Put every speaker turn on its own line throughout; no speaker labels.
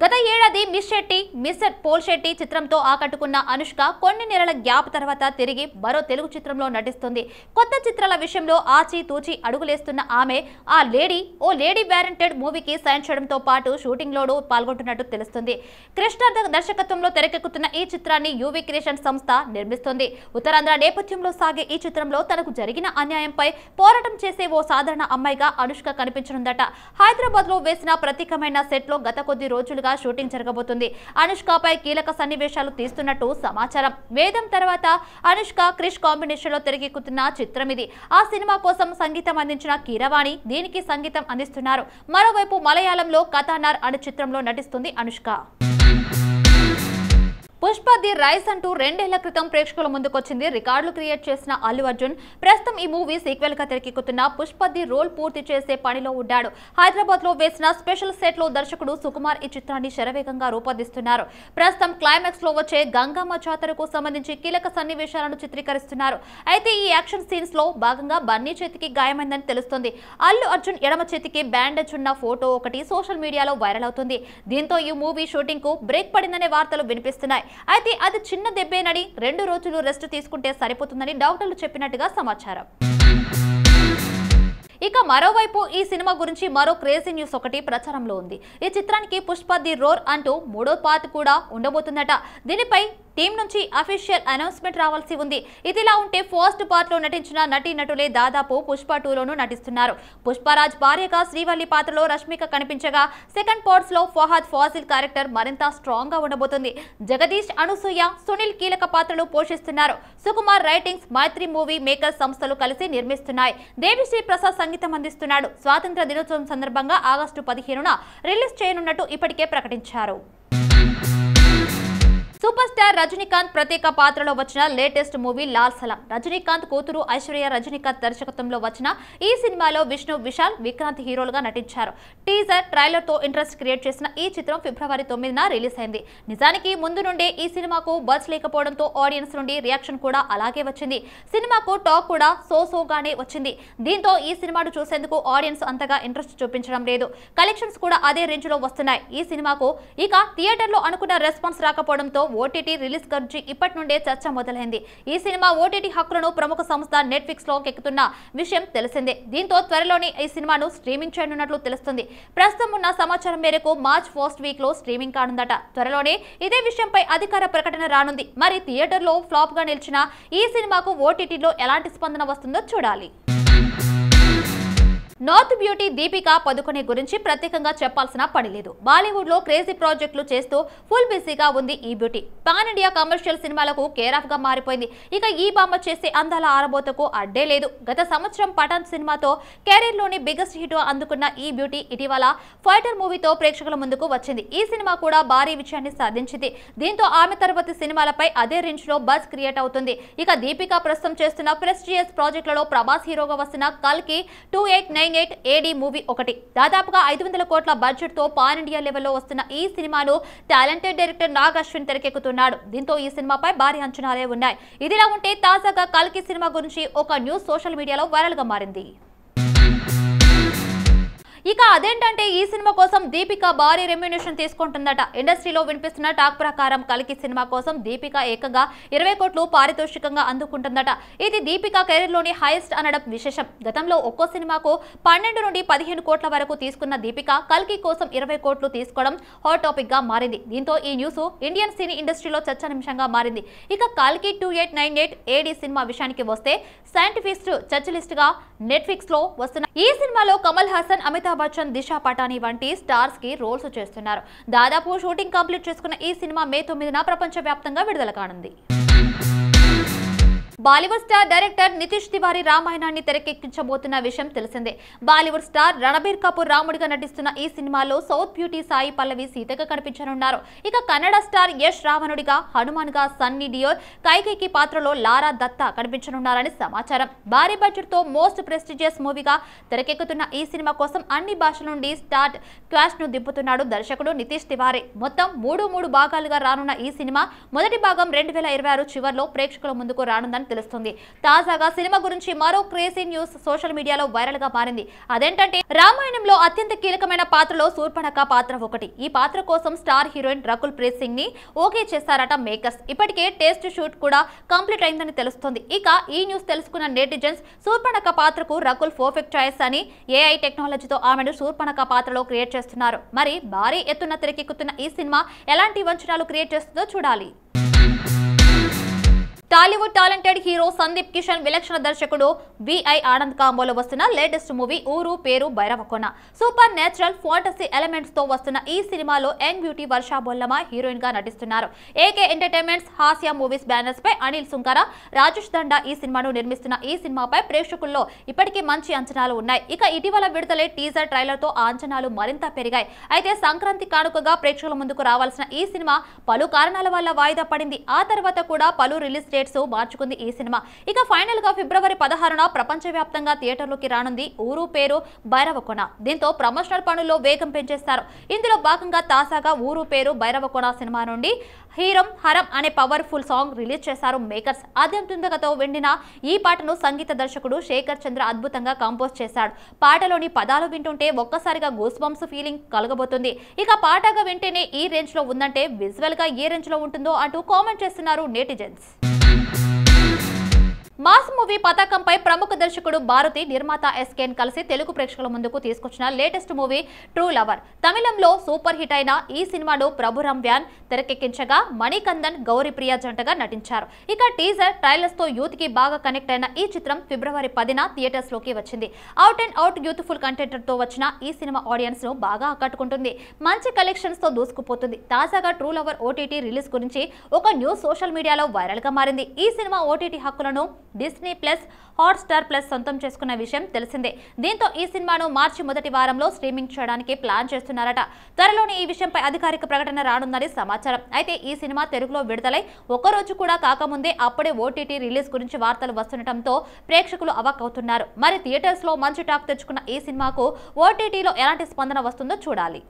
గత ఏడాది miss Shetty mister Polishetty చిత్రంతో ఆకట్టుకున్న అనుష్క కొన్ని నెలల గ్యాప్ తర్వాత తిరిగి మరో తెలుగు చిత్రంలో నటిస్తుంది. కొత్త చిత్రాల విషయంలో ఆచి తూచి అడుగులేస్తున్న ఆమె ఓ లేడీ వారెంటెడ్ మూవీకి సైన్ చేయడంతో పాటు షూటింగ్ లోనూ పాల్గొంటున్నట్టు తెలుస్తుంది. కృష్ణ దర్శకత్వంలో తెరకెక్కుతున్న ఈ చిత్రాన్ని యువి క్రియేషన్ సంస్థ నిర్మిస్తుంది. ఉత్తరాంధ్ర నేపథ్యంలో సాగే ఈ చిత్రంలో తనకు జరిగిన అన్యాయంపై పోరాటం చేసే ఓ సాధారణ అమ్మాయిగా అనుష్క కనిపించనుందట. హైదరాబాద్ లో వేసిన ప్రత్యేకమైన సెట్ లో గత కొద్ది రోజులుగా షూటింగ్ జరగబోతుంది. అనుష్కపై కీలక సన్నివేశాలు తీస్తున్నట్టు సమాచారం. వేదం తర్వాత అనుష్క క్రిష్ కాంబినేషన్ లో తెరకెక్కుతున్న చిత్రం ఇది. ఆ సినిమా కోసం సంగీతం అందించిన కీరవాణి దీనికి సంగీతం అందిస్తున్నారు. మరోవైపు మలయాళంలో కథానార్ అనే చిత్రంలో నటిస్తుంది అనుష్క. పుష్ప ది రైస్ అంటూ 2 ఏళ్ల క్రితం ప్రేక్షకుల ముందుకొచ్చింది. రికార్డులు క్రియేట్ చేసిన అల్లు అర్జున్ ప్రస్తుతం ఈ మూవీ సీక్వెల్ గా తెరకెక్కుతున్న పుష్ప ది రోల్ పూర్తి చేసే పనిలో ఉన్నాడు. హైదరాబాద్ లో వేసిన స్పెషల్ సెట్ లో దర్శకుడు సుకుమార్ ఈ చిత్రాన్ని శరవేగంగా రూపొందిస్తున్నారు. ప్రస్తుతం క్లైమాక్స్ లో వచ్చే గంగమ్మ జాతరకు సంబంధించి కీలక సన్నివేశాలను చిత్రీకరిస్తున్నారు. అయితే ఈ యాక్షన్ సీన్స్ లో భాగంగా బన్నీ చేతికి గాయమైందని తెలుస్తుంది. అల్లు అర్జున్ ఎడమ చేతికి బ్యాండేజ్ ఉన్న ఫోటో ఒకటి సోషల్ మీడియాలో వైరల్ అవుతుంది. దీంతో ఈ మూవీ షూటింగ్ కు బ్రేక్ పడిందనే వార్తలు వినిపిస్తున్నాయి. అయితే అది చిన్న దెబ్బేనని 2 రోజులు రెస్ట్ తీసుకుంటే సరిపోతుందని డాక్టర్లు చెప్పినట్టుగా సమాచారం. ఇక మరోవైపు ఈ సినిమా గురించి మరో క్రేజీ న్యూస్ ఒకటి ప్రచారంలో ఉంది. ఈ చిత్రానికి పుష్ప ది రోర్ అంటూ 3వ పార్ట్ కూడా ఉండబోతుందట. దీనిపై టీం నుంచి అఫీషియల్ అనౌన్స్మెంట్ రావాల్సి ఉంది. ఇదిలా ఉంటే ఫస్ట్ పార్ట్ లో నటించిన నటీనటులే దాదాపు పుష్ప 2లోనూ నటిస్తున్నారు. పుష్పరాజ్ భార్యగా శ్రీవల్లి పాత్రలో రష్మిక కనిపించగా సెకండ్ పార్ట్స్ లో ఫహద్ ఫాజిల్ క్యారెక్టర్ మరింత స్ట్రాంగ్ గా ఉండబోతుంది. జగదీష్, అనసూయ, సునీల్ కీలక పాత్రలు పోషిస్తున్నారు. సుకుమార్ రైటింగ్స్, మైత్రి మూవీ మేకర్స్ సంస్థలు కలిసి నిర్మిస్తున్నాయి. దేవిశ్రీ ప్రసాద్ సంగీతం అందిస్తున్నాడు. స్వాతంత్ర దినోత్సవం సందర్భంగా ఆగస్టు 15న రిలీజ్ చేయనున్నట్టు ఇప్పటికే ప్రకటించారు. సూపర్ స్టార్ రజనీకాంత్ ప్రత్యేక పాత్రలో వచ్చిన లేటెస్ట్ మూవీ లాల్ సలాం. రజనీకాంత్ కూతురు ఐశ్వర్య రజనీకాంత్ దర్శకత్వంలో వచ్చిన ఈ సినిమాలో విష్ణు, విశాల్, విక్రాంత్ హీరోలుగా నటించారు. టీజర్, ట్రైలర్ తో ఇంట్రెస్ట్ క్రియేట్ చేసిన ఈ చిత్రం ఫిబ్రవరి 9న రిలీజ్ అయింది. నిజానికి ముందు నుండే ఈ సినిమాకు బజ్ లేకపోవడంతో ఆడియన్స్ నుండి రియాక్షన్ కూడా అలాగే వచ్చింది. సినిమాకు టాక్ కూడా సోగానే వచ్చింది. దీంతో ఈ సినిమాను చూసేందుకు ఆడియన్స్ అంతగా ఇంట్రెస్ట్ చూపించడం లేదు. కలెక్షన్స్ కూడా అదే రేంజ్ లో వస్తున్నాయి. ఈ సినిమాకు ఇక థియేటర్ లో అనుకున్న రెస్పాన్స్ రాకపోవడంతో ఓటీటీ రిలీజ్ గురించి ఇప్పటి నుండే చర్చ మొదలైంది. ఈ సినిమా ఓటీటీ హక్కులను ప్రముఖ సంస్థ నెట్ఫ్లిక్స్ లో ఎక్కుతున్న విషయం తెలిసిందే. దీంతో త్వరలోనే ఈ సినిమాను స్ట్రీమింగ్ చేయనున్నట్లు తెలుస్తుంది. ప్రస్తుతం ఉన్న సమాచారం మేరకు మార్చ్ ఫస్ట్ వీక్ లో స్ట్రీమింగ్ కానుందట. త్వరలోనే ఇదే విషయంపై అధికార ప్రకటన రానుంది. మరి థియేటర్ లో ఫ్లాప్ గా నిలిచిన ఈ సినిమాకు ఓటీటీలో ఎలాంటి స్పందన వస్తుందో చూడాలి. నార్త్ బ్యూటీ దీపికా పదుకొనే గురించి ప్రత్యేకంగా చెప్పాల్సిన పని లేదు. బాలీవుడ్ లో క్రేజీ ప్రాజెక్టులు చేస్తూ ఫుల్ బిజీగా ఉంది ఈ బ్యూటీ. పాన్ ఇండియా కమర్షియల్ సినిమాలకు కేర్ ఆఫ్ గా మారిపోయింది. ఇక ఈ బామ్మ చేసే అందాల ఆరబోతకు అడ్డే లేదు. గత సంవత్సరం పఠాన్ సినిమాతో కెరీర్ లోని బిగ్గెస్ట్ హిట్ అందుకున్న ఈ బ్యూటీ ఇటీవల ఫైటర్ మూవీతో ప్రేక్షకుల ముందుకు వచ్చింది. ఈ సినిమా కూడా భారీ విజయాన్ని సాధించింది. దీంతో ఆమె తర్వాతి సినిమాలపై అదే రేంజ్ లో బజ్ క్రియేట్ అవుతుంది. ఇక దీపికా ప్రస్తుతం చేస్తున్న ప్రెస్టీజియస్ ప్రాజెక్టులలో ప్రభాస్ హీరోగా వస్తున్న కల్కి 2898 AD మూవీ ఒకటి. దాదాపుగా 500 కోట్ల బడ్జెట్ తో పాన్ ఇండియా లెవెల్లో వస్తున్న ఈ సినిమాను టాలెంటెడ్ డైరెక్టర్ నాగ్ అశ్విన్ తెరకెక్కుతున్నాడు. దీంతో ఈ సినిమాపై భారీ అంచనాలే ఉన్నాయి. ఇదిలా ఉంటే తాజాగా కల్కి సినిమా గురించి ఒక న్యూస్ సోషల్ మీడియాలో వైరల్ గా మారింది. ఇక అదేంటంటే ఈ సినిమా కోసం దీపిక భారీ రెమ్యునేషన్ తీసుకుంటుందట. ఇండస్ట్రీలో వినిపిస్తున్న టాక్ ప్రకారం కల్కి సినిమా కోసం దీపిక ఏకంగా 20 కోట్లు పారితోషికంగా అందుకుంటుందట. ఇది దీపిక కెరీర్ లోని హైయెస్ట్ అనడం విశేషం. గతంలో ఒక్కో సినిమాకు 12 నుండి 15 కోట్ల వరకు తీసుకున్న దీపిక కల్కి కోసం 20 కోట్లు తీసుకోవడం హాట్ టాపిక్ గా మారింది. దీంతో ఈ న్యూస్ ఇండియన్ సినీ ఇండస్ట్రీలో చర్చనీయాంశంగా మారింది. ఇక కల్కి 2898 AD సినిమా విషయానికి వస్తే సైంటిఫిస్ట్ చర్చలిస్ట్ గా నెట్ఫ్లిక్స్ లో వస్తున్న ఈ సినిమాలో కమల్ హాసన్, అమితాబ్ బచ్చన్, దిశా పటానీ వంటి స్టార్స్ కి రోల్స్ చేస్తున్నారు. దాదాపు షూటింగ్ కంప్లీట్ చేసుకున్న ఈ సినిమా మే 9న ప్రపంచ వ్యాప్తంగా విడుదల కానుంది. బాలీవుడ్ స్టార్ డైరెక్టర్ నితీష్ తివారీ రామాయణాన్ని తెరకెక్కించబోతున్న విషయం తెలిసిందే. బాలీవుడ్ స్టార్ రణబీర్ కపూర్ రాముడిగా నటిస్తున్న ఈ సినిమాలో సౌత్ బ్యూటీ సాయి పల్లవి సీతగా కనిపించనున్నారు. ఇక కన్నడ స్టార్ యష్ రావణుడిగా, హనుమాన్ గా సన్నీ డియోల్, కైకేయి పాత్రలో లారా దత్తా కనిపించనున్నారని సమాచారం. భారీ బడ్జెట్ తో మోస్ట్ ప్రెస్టీజియస్ మూవీగా తెరకెక్కుతున్న ఈ సినిమా కోసం అన్ని భాషల నుండి స్టార్ క్వాస్ట్ ను దింపుతున్నాడు దర్శకుడు నితీష్ తివారీ. మొత్తం మూడు భాగాలుగా రానున్న ఈ సినిమా మొదటి భాగం 2026 చివర్లో ప్రేక్షకుల ముందుకు రానుందని తెలుస్తుంది. తాజాగా సినిమా గురించి మరో క్రేజీ న్యూస్ సోషల్ మీడియాలో వైరల్ గా మారింది. అదేంటంటే రామాయణంలో అత్యంత కీలకమైన పాత్రలో శూర్పణఖ పాత్ర ఒకటి. ఈ పాత్ర కోసం స్టార్ హీరోయిన్ రకుల్ ప్రీత్ సింగ్ ని ఓకే చేశారట మేకర్స్. ఇప్పటికే టెస్ట్ షూట్ కూడా కంప్లీట్ అయిందని తెలుస్తుంది. ఇక ఈ న్యూస్ తెలుసుకున్న నెటిజన్స్ శూర్పణఖ పాత్రకు రకుల్ పర్ఫెక్ట్ చాయిస్ అని ఏఐ టెక్నాలజీతో ఆమెను శూర్పణఖ పాత్రలో క్రియేట్ చేస్తున్నారు. మరి భారీ ఎత్తున తెరకెక్కుతున్న ఈ సినిమా ఎలాంటి వంచనాలు క్రియేట్ చేస్తుందో చూడాలి. టాలీవుడ్ టాలెంటెడ్ హీరో సందీప్ కిషన్ విలక్షణ దర్శకుడు విఐ ఆనంద్ కాంబోలో వస్తున్న లేటెస్ట్ మూవీ ఊరు పేరు Bhairavakona. Super natural fantasy elements తో వస్తున్న ఈ సినిమాలో యంగ్ బ్యూటీ వర్ష బొల్లమ హీరోయిన్ గా నటిస్తున్నారు. ఏకే ఎంటర్టైన్మెంట్స్, హాస్య మూవీస్ బ్యానర్స్ పై అనిల్ సుంకర, రాజేష్ దండా ఈ సినిమాను నిర్మిస్తున్న ఈ సినిమాపై ప్రేక్షకుల్లో ఇప్పటికీ మంచి అంచనాలు ఉన్నాయి. ఇక ఇటీవల విడుదలై టీజర్ ట్రైలర్ తో ఆ అంచనాలు మరింత పెరిగాయి. అయితే సంక్రాంతి కానుకగా ప్రేక్షకుల ముందుకు రావాల్సిన ఈ సినిమా పలు కారణాల వల్ల వాయిదా పడింది. ఆ తర్వాత కూడా పలు రిలీజ్ మార్చుకుంది ఈ సినిమా. ఇక ఫైనల్ గా ఫిబ్రవరి 16న ప్రపంచవ్యాప్తంగా థియేటర్లోకి రానుంది ఊరు పేరు భైరవకొన. దీంతో ప్రమోషనల్ పనుల్లో వేగం పెంచేస్తారు. ఇందులో భాగంగా తాజాగా ఊరు పేరు భైరవకొన సినిమా నుండి హీరం హరం అనే పవర్ఫుల్ సాంగ్ రిలీజ్ చేశారు మేకర్స్. అత్యంతతో వెండిన ఈ పాటను సంగీత దర్శకుడు శేఖర్ చంద్ర అద్భుతంగా కంపోజ్ చేశాడు. పాటలోని పదాలు వింటుంటే ఒక్కసారిగా గూస్ బంప్స్ ఫీలింగ్ కలగబోతుంది. ఇక పాటగా వింటేనే ఈ రేంజ్ లో ఉందంటే విజువల్ గా ఏ రేంజ్ లో ఉంటుందో అంటూ కామెంట్ చేస్తున్నారు నెటిజన్స్. మాస్ మూవీ పతాకంపై ప్రముఖ దర్శకుడు భారతి, నిర్మాత ఎస్కేన్ కలిసి తెలుగు ప్రేక్షకుల ముందుకు తీసుకొచ్చిన లేటెస్ట్ మూవీ ట్రూ లవర్. తమిళంలో సూపర్ హిట్ అయిన ఈ సినిమాను ప్రభురామ్ వ్యాన్ తెరకెక్కించగా మణికందన్, గౌరీప్రియ జంటగా నటించారు. ఇక టీజర్ ట్రైలర్స్ తో యూత్ కి బాగా కనెక్ట్ అయిన ఈ చిత్రం ఫిబ్రవరి 10న థియేటర్స్ లోకి వచ్చింది. Out and out youthful content తో వచ్చిన ఈ సినిమా ఆడియన్స్ ను బాగా ఆకట్టుకుంటుంది. మంచి కలెక్షన్స్ తో దూసుకుపోతుంది. తాజాగా ట్రూ లవర్ ఓటీటీ రిలీజ్ గురించి ఒక న్యూస్ సోషల్ మీడియాలో వైరల్ గా మారింది. ఈ సినిమా ఓటీటీ హక్కులను డిస్నీ ప్లస్, హాట్స్టార్ ప్లస్ సొంతం చేసుకున్న విషయం తెలిసిందే. దీంతో ఈ సినిమాను మార్చి మొదటి వారంలో స్ట్రీమింగ్ చేయడానికి ప్లాన్ చేస్తున్నారట. త్వరలోనే ఈ విషయంపై అధికారిక ప్రకటన రానుందని సమాచారం. అయితే ఈ సినిమా తెలుగులో విడుదలై ఒక్కరోజు కూడా కాకముందే అప్పుడే ఓటీటీ రిలీజ్ గురించి వార్తలు వస్తుండటంతో ప్రేక్షకులు అవాక్కవుతున్నారు. మరి థియేటర్స్ లో మంచి టాక్ తెచ్చుకున్న ఈ సినిమాకు ఓటీటీలో ఎలాంటి స్పందన వస్తుందో చూడాలి.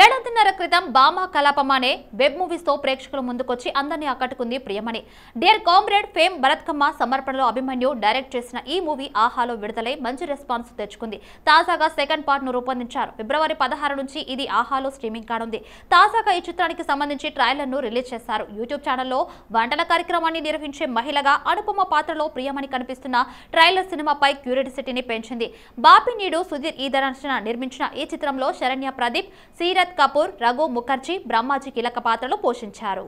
ఏడాదిన్నర క్రితం బామా కలాపం అనే వెబ్ మూవీస్ తో ప్రేక్షకుల ముందుకొచ్చి అందరినీ ఆకట్టుకుంది ప్రియమణి. డియర్ కామ్రేడ్ ఫేమ్ భరత్కమ్మ సమర్పణలో అభిమన్యు డైరెక్ట్ చేసిన ఈ మూవీ ఆహాలో విడుదలై మంచి రెస్పాన్స్ తెచ్చుకుంది. తాజాగా సెకండ్ పార్ట్ ను రూపొందించారు. ఫిబ్రవరి 16 నుంచి ఇది ఆహాలో స్ట్రీమింగ్ కానుంది. తాజాగా ఈ చిత్రానికి సంబంధించి ట్రైలర్ ను రిలీజ్ చేశారు. యూట్యూబ్ ఛానల్లో వంటల కార్యక్రమాన్ని నిర్వహించే మహిళగా అనుపమ పాత్రలో ప్రియమణి కనిపిస్తున్న ట్రైలర్ సినిమాపై క్యూరియాసిటీని పెంచింది. బాపినీడు సుధీర్ ఈదర్శన నిర్మించిన ఈ చిత్రంలో శరణ్య ప్రదీప్, సీరత్ కపూర్, రఘు ముఖర్జీ, బ్రహ్మాజీ కీలక పాత్రలు పోషించారు.